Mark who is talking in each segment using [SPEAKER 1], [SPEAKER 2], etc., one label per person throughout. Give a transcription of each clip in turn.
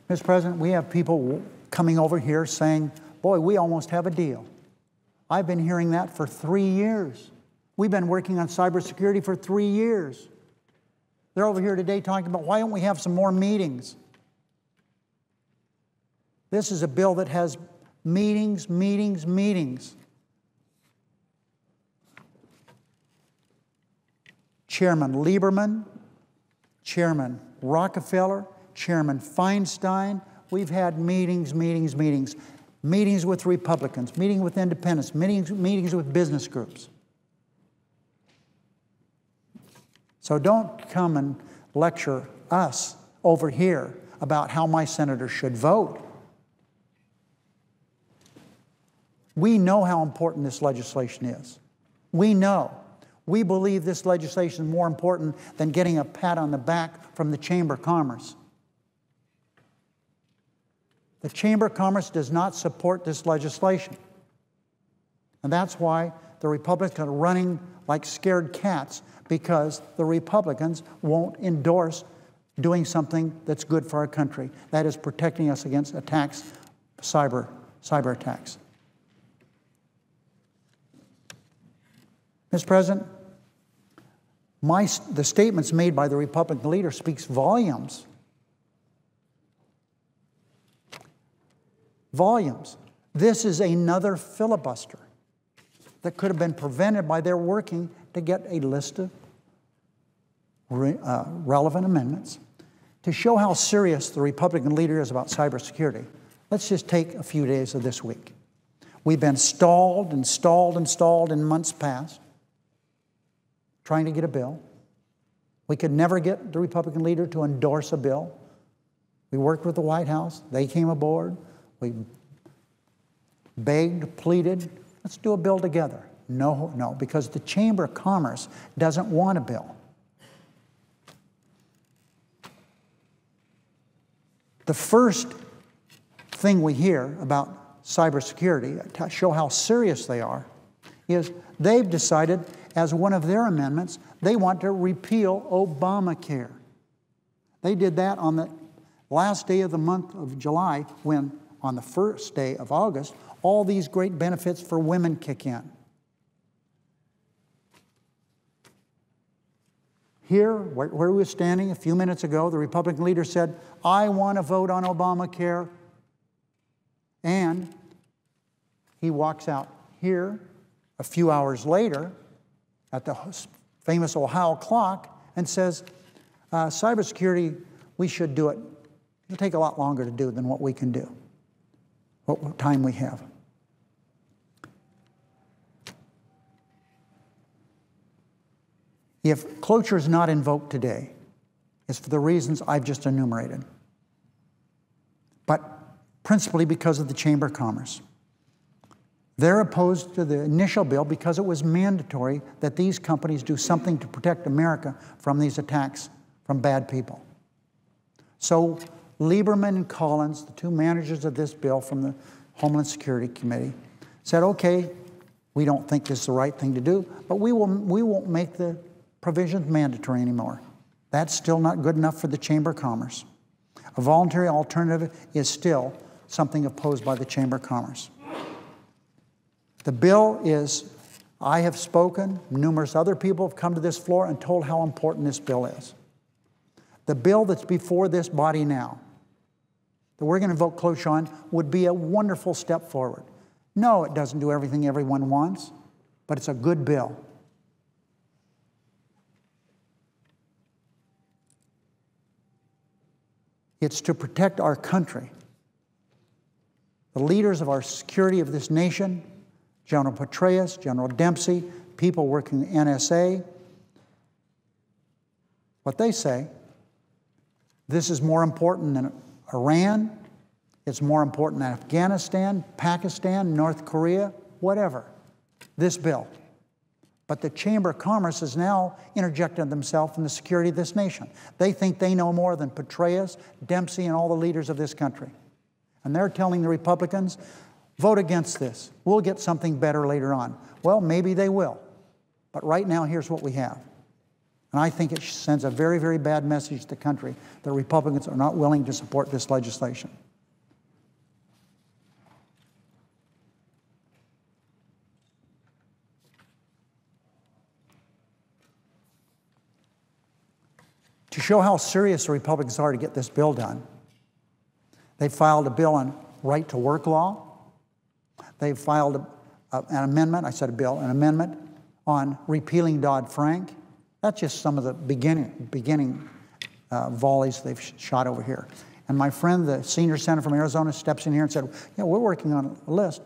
[SPEAKER 1] Mr. President, we have people coming over here saying, boy, we almost have a deal. I've been hearing that for 3 years. We've been working on cybersecurity for 3 years. They're over here today talking about why don't we have some more meetings? This is a bill that has meetings, meetings, meetings. Chairman Lieberman, Chairman Rockefeller, Chairman Feinstein, we've had meetings, meetings, meetings. Meetings with Republicans, meetings with independents, meetings with business groups. So don't come and lecture us over here about how my senator should vote. We know how important this legislation is. We know. We believe this legislation is more important than getting a pat on the back from the Chamber of Commerce. The Chamber of Commerce does not support this legislation. And that's why the Republicans are running like scared cats, because the Republicans won't endorse doing something that's good for our country. That is protecting us against attacks, cyber attacks. Mr. President, the statements made by the Republican leader speaks volumes. Volumes. This is another filibuster that could have been prevented by their working to get a list of relevant amendments. To show how serious the Republican leader is about cybersecurity, let's just take a few days of this week. We've been stalled and stalled and stalled in months past trying to get a bill. We could never get the Republican leader to endorse a bill. We worked with the White House. They came aboard. We begged, pleaded, let's do a bill together. No, no, because the Chamber of Commerce doesn't want a bill. The first thing we hear about cybersecurity, to show how serious they are, is they've decided, as one of their amendments, they want to repeal Obamacare. They did that on the last day of the month of July, when on the first day of August, all these great benefits for women kick in. Here, where we were standing a few minutes ago, the Republican leader said, I want to vote on Obamacare. And he walks out here a few hours later at the famous Ohio clock and says, cybersecurity, we should do it. It'll take a lot longer to do than what we can do, what time we have. If cloture is not invoked today, it's for the reasons I've just enumerated, but principally because of the Chamber of Commerce. They're opposed to the initial bill because it was mandatory that these companies do something to protect America from these attacks from bad people. So Lieberman and Collins, the two managers of this bill from the Homeland Security Committee, said, okay, we don't think this is the right thing to do, but we won't make the provisions mandatory anymore. That's still not good enough for the Chamber of Commerce. A voluntary alternative is still something opposed by the Chamber of Commerce. The bill is, I have spoken, numerous other people have come to this floor and told how important this bill is. The bill that's before this body now, that we're going to vote cloture on, would be a wonderful step forward. No, it doesn't do everything everyone wants, but it's a good bill. It's to protect our country. The leaders of our security of this nation, General Petraeus, General Dempsey, people working in the NSA, what they say, this is more important than Iran, it's more important than Afghanistan, Pakistan, North Korea, whatever, this bill. But the Chamber of Commerce has now interjected themselves in the security of this nation. They think they know more than Petraeus, Dempsey, and all the leaders of this country. And they're telling the Republicans, vote against this. We'll get something better later on. Well, maybe they will. But right now, here's what we have. And I think it sends a very, very bad message to the country that Republicans are not willing to support this legislation. To show how serious the Republicans are to get this bill done, they filed a bill on right-to-work law. They filed an amendment, I said a bill, an amendment on repealing Dodd-Frank. That's just some of the beginning volleys they've shot over here. And my friend, the senior senator from Arizona, steps in here and said, yeah, we're working on a list.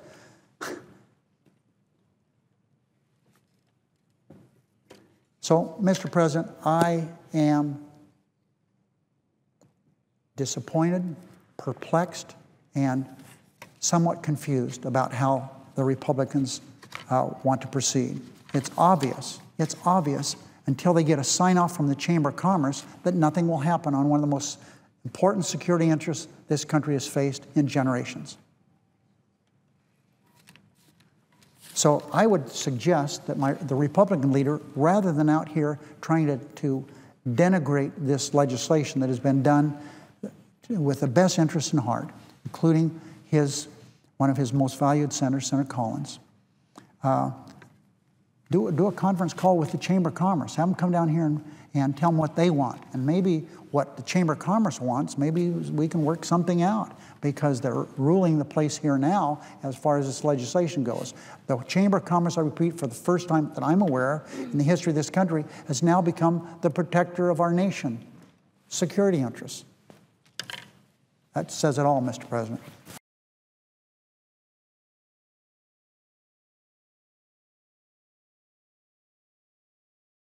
[SPEAKER 1] So, Mr. President, I am disappointed, perplexed, and somewhat confused about how the Republicans want to proceed. It's obvious until they get a sign-off from the Chamber of Commerce that nothing will happen on one of the most important security interests this country has faced in generations. So I would suggest that the Republican leader, rather than out here trying to denigrate this legislation that has been done with the best interests in heart, including one of his most valued senators, Senator Collins, do a conference call with the Chamber of Commerce. Have them come down here and tell them what they want. And maybe what the Chamber of Commerce wants, maybe we can work something out, because they're ruling the place here now as far as this legislation goes. The Chamber of Commerce, I repeat, for the first time that I'm aware in the history of this country, has now become the protector of our nation, security interests. That says it all, Mr. President.